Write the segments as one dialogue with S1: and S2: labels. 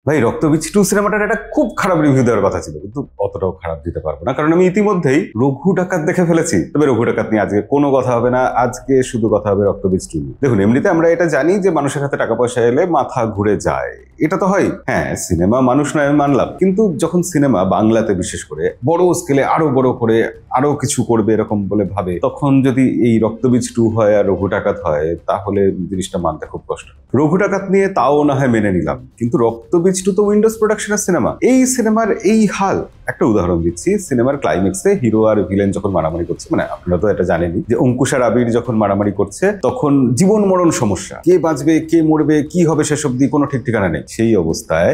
S1: ভাই রক্তবীজ 2 সিনেমাটার একটা খুব খারাপ রিভিউ দেওয়ার কথা ছিল, কিন্তু অতটাও খারাপ দিতে পারবো না, কারণ আমি ইতিমধ্যেই রঘু ডাকাত দেখে ফেলেছি। তবে রঘু ডাকাত নিয়ে আজকে কোনো কথা হবে না, আজকে শুধু কথা হবে রক্তবীজ 2 নিয়ে। দেখুন, এমনিতে আমরা এটা জানি যে মানুষের হাতে টাকা পয়সা এলে মাথা ঘুরে যায়, এটা তো হয়। হ্যাঁ, সিনেমা মানুষ নয় মানলাম, কিন্তু যখন সিনেমা বাংলাতে বিশেষ করে বড় স্কেলে আরো বড় করে আরো কিছু করবে এরকম বলে ভাবে, তখন যদি এই রক্তবীজ 2 হয় আর রঘু ডাকাত হয়, তাহলে জিনিসটা মানতে খুব কষ্ট। রঘু ডাকাত নিয়ে তাও না হয় মেনে নিলাম, কিন্তু রক্তবীজ 2 তো উইন্ডোজ প্রোডাকশনের সিনেমা। এই সিনেমার এই হাল, একটা উদাহরণ দিচ্ছি। সিনেমার ক্লাইম্যাক্সে হিরো আর ভিলেন যখন মারামারি করছে, মানে আপনারা তো এটা জানেনই যে অঙ্কুশ আর আবির যখন মারামারি করছে, তখন জীবন মরণ সমস্যা, কে বাঁচবে কে মরবে কি হবে সেসব দিয়ে কোনো ঠিক ঠিকানা নেই। সেই অবস্থায়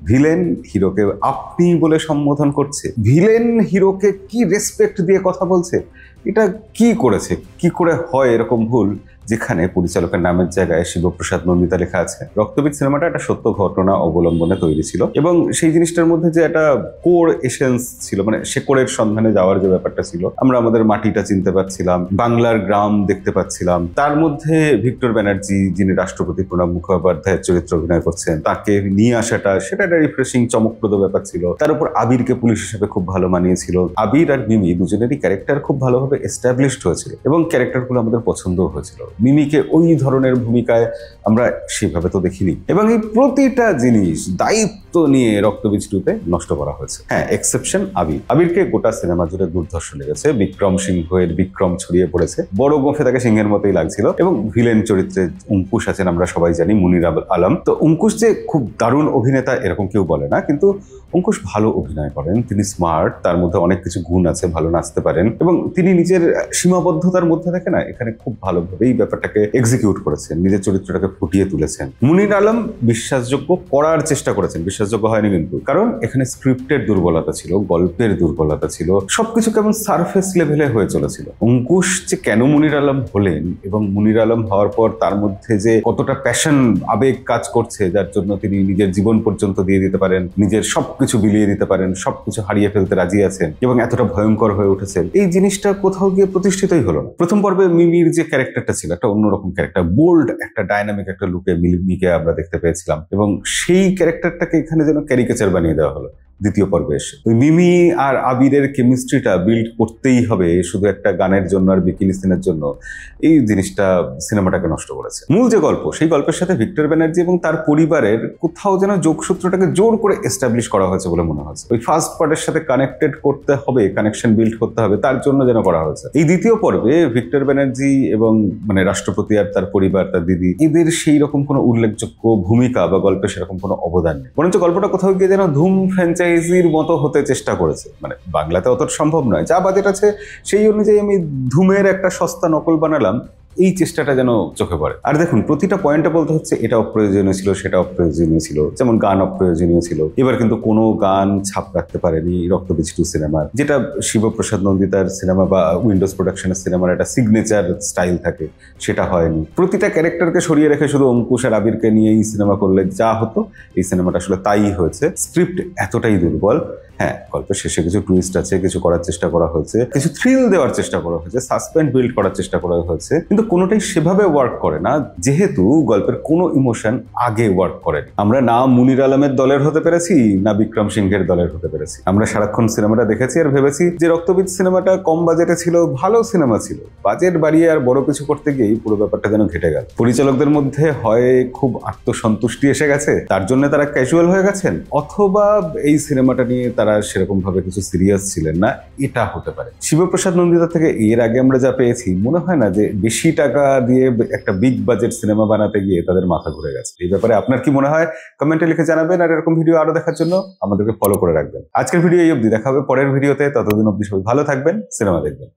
S1: ভিলেন হিরোকে আপনি বলে সম্বোধন করছে, ভিলেন হিরোকে কি রেসপেক্ট দিয়ে কথা বলছে। এটা কি করেছে, কি করে হয় এরকম ভুল, যেখানে পরিচালকের নামের জায়গায় শিবপ্রসাদ নন্দিতা লেখা আছে। রক্তবীজ সিনেমাটা একটা সত্য ঘটনা অবলম্বনে তৈরি ছিল, এবং সেই জিনিসটার মধ্যে যে একটা কোর এসেন্স ছিল, মানে শেকড়ের সন্ধানে যাওয়ার যে ব্যাপারটা ছিল, আমরা আমাদের মাটিটা চিনতে পারছিলাম, বাংলার গ্রাম দেখতে পাচ্ছিলাম। তার মধ্যে ভিক্টর ব্যানার্জি, যিনি রাষ্ট্রপতি প্রণব মুখোপাধ্যায়ের চরিত্র অভিনয় করছেন, তাকে নিয়ে আসাটা সেটা একটা রিফ্রেশিং চমকপ্রদ ব্যাপার ছিল। তার উপর আবিরকে পুলিশ হিসেবে খুব ভালো মানিয়েছিল। আবির আর মিমি দুজনেরই ক্যারেক্টার খুব ভালোভাবে এস্টাবলিশড হয়েছিল, এবং ক্যারেক্টারগুলো আমাদের পছন্দও হয়েছিল। মিমিকে ওই ধরনের ভূমিকায় আমরা সেভাবে তো দেখিনি, এবং এই প্রতিটা জিনিস দায়িত্ব নিয়ে রক্তবীজ 2 তে নষ্ট করা হয়েছে। হ্যাঁ, এক্সেপশন আবির। আবিরকে গোটা সিনেমা জুড়ে দুর্ধর্ষ লেগেছে, বিক্রম সিংহের বিক্রম ছড়িয়ে পড়েছে, বড় গোফে তাকে সিংহের মতোই লাগছিল। এবং ভিলেন চরিত্রে অঙ্কুশ আছেন, আমরা সবাই জানি, মুনির আলম। তো অঙ্কুশ যে খুব দারুণ অভিনেতা এরকম কেউ বলে না, কিন্তু অঙ্কুশ ভালো অভিনয় করেন, তিনি স্মার্ট, তার মধ্যে অনেক কিছু গুণ আছে, ভালো নাচতে পারেন, এবং তিনি নিজের সীমাবদ্ধতার মধ্যে থেকে না এখানে খুব ভালোভাবে এই ব্যাপারটাকে এক্সিকিউট করেছেন, নিজের চরিত্রটাকে ফুটিয়ে তুলেছেন। মুনির আলম বিশ্বাসযোগ্য করার চেষ্টা করেছেন, বিশ্বাসযোগ্য হয়নি কিন্তু, কারণ এখানে স্ক্রিপ্টের দুর্বলতা ছিল, গল্পের দুর্বলতা ছিল, সবকিছু কেমন সারফেস লেভেলে হয়ে চলেছিল। অঙ্কুশ যে কেন মুনির আলম হলেন, এবং মুনির আলম হওয়ার পর তার মধ্যে যে কতটা প্যাশন, আবেগ কাজ করছে, যার জন্য তিনি নিজের জীবন পর্যন্ত দিয়ে দিতে পারেন, নিজের সবকিছু বিলিয়ে দিতে পারেন, সবকিছু হারিয়ে ফেলতে রাজি আছেন, এবং এতটা ভয়ঙ্কর হয়ে উঠেছেন, এই জিনিসটা কোথাও গিয়ে প্রতিষ্ঠিতই হলো না। প্রথম পর্বে মিমির যে ক্যারেক্টারটা ছিল, একটা অন্যরকম ক্যারেক্টার, বোল্ড একটা ডায়নামিক একটা লুকে মিমিকে আমরা দেখতে পেয়েছিলাম, এবং সেই ক্যারেক্টারটাকে এখানে যেন ক্যারিকেচার বানিয়ে দেওয়া হলো দ্বিতীয় পর্বে এসে। ওই মিমি আর আবিরের কেমিস্ট্রিটা বিল্ড করতেই হবে শুধু একটা গানের জন্য আর বিকিনি সিনের জন্য, এই জিনিসটা সিনেমাটাকে নষ্ট করেছে। মূল যে গল্প, সেই গল্পের সাথে ভিক্টর ব্যানার্জি এবং তার পরিবারের কোথাও যেন যোগসূত্রটাকে জোর করে এস্টাবলিশ করা হয়েছে বলে মনে হচ্ছে। ওই ফার্স্ট পার্টের সাথে কানেক্টেড করতে হবে, কানেকশন বিল্ড করতে হবে, তার জন্য যেন করা হয়েছে। এই দ্বিতীয় পর্বে ভিক্টর ব্যানার্জি এবং মানে রাষ্ট্রপতি আর তার পরিবার, তার দিদি, এদের সেই রকম কোনো উল্লেখযোগ্য ভূমিকা বা গল্পে সেরকম কোনো অবদান নেই, বরঞ্চ গল্পটা কোথাও গিয়ে যেন ধুম ফ্র্যাঞ্চাইজির মতো হতে চেষ্টা করেছে। মানে বাংলাতে অতটা সম্ভব নয়, যা বাজেট আছে সেই অনুযায়ী আমি ধুমের একটা সস্তা নকল বানালাম, এই চেষ্টাটা যেন চোখে পড়ে। আর দেখুন, প্রতিটা পয়েন্টে বলতে হচ্ছে এটা অপ্রয়োজনীয় ছিল, সেটা অপ্রয়োজনীয় ছিল, যেমন গান অপ্রয়োজনীয় ছিল। এবার কিন্তু কোনো গান ছাপ রাখতে পারেনি রক্তবীজ 2 সিনেমার, যেটা শিবপ্রসাদ নন্দিতার সিনেমা বা উইন্ডোজ প্রোডাকশনের সিনেমার একটা সিগনেচার স্টাইল থাকে, সেটা হয়নি। প্রতিটা ক্যারেক্টারকে সরিয়ে রেখে শুধু অঙ্কুশ আর আবিরকে নিয়ে এই সিনেমা করলে যা হতো, এই সিনেমাটা আসলে তাই হয়েছে। স্ক্রিপ্ট এতটাই দুর্বল। হ্যাঁ, গল্পের শেষে কিছু টুইস্ট আছে, কিছু করার চেষ্টা করা হয়েছে, কিছু থ্রিল দেওয়ার চেষ্টা করা হয়েছে, সাসপেন্স বিল্ড করার চেষ্টা করা হয়েছে, কিন্তু কোনোটাই সেভাবে ওয়ার্ক করে না, যেহেতু গল্পের কোনো ইমোশন আগে ওয়ার্ক করেনি। আমরা না মুনির আলমের দলের হতে পেরেছি, না বিক্রম সিংহের দলের হতে পেরেছি। আমরা সারাক্ষণ সিনেমাটা দেখেছি আর ভেবেছি যে রক্তবীজ সিনেমাটা কম বাজেটে ছিল, ভালো সিনেমা ছিল। বাজেট বাড়িয়ে আর বড় কিছু করতে গিয়েই পুরো ব্যাপারটা যেন ঘেটে গেল। পরিচালকদের মধ্যে হয় খুব আত্মসন্তুষ্টি এসে গেছে, তার জন্য তারা ক্যাজুয়াল হয়ে গেছেন, অথবা এই সিনেমাটা নিয়ে তারা সেরকম ভাবে কিছু সিরিয়াস ছিলেন না, এটা হতে পারে। শিবপ্রসাদ নন্দিতা থেকে এর আগে আমরা যা পেয়েছি, মনে হয় না যে বেশি টাকা দিয়ে একটা বিগ বাজেট সিনেমা বানাতে গিয়ে তাদের মাথা ঘুরে গেছে। এই ব্যাপারে আপনার কি মনে হয় কমেন্টে লিখে জানাবেন, আর এরকম ভিডিও আরো দেখার জন্য আমাদেরকে ফলো করে রাখবেন। আজকের ভিডিও এই অবধি, দেখা হবে পরের ভিডিওতে, ততদিন অবধি সবাই ভালো থাকবেন, সিনেমা দেখবেন।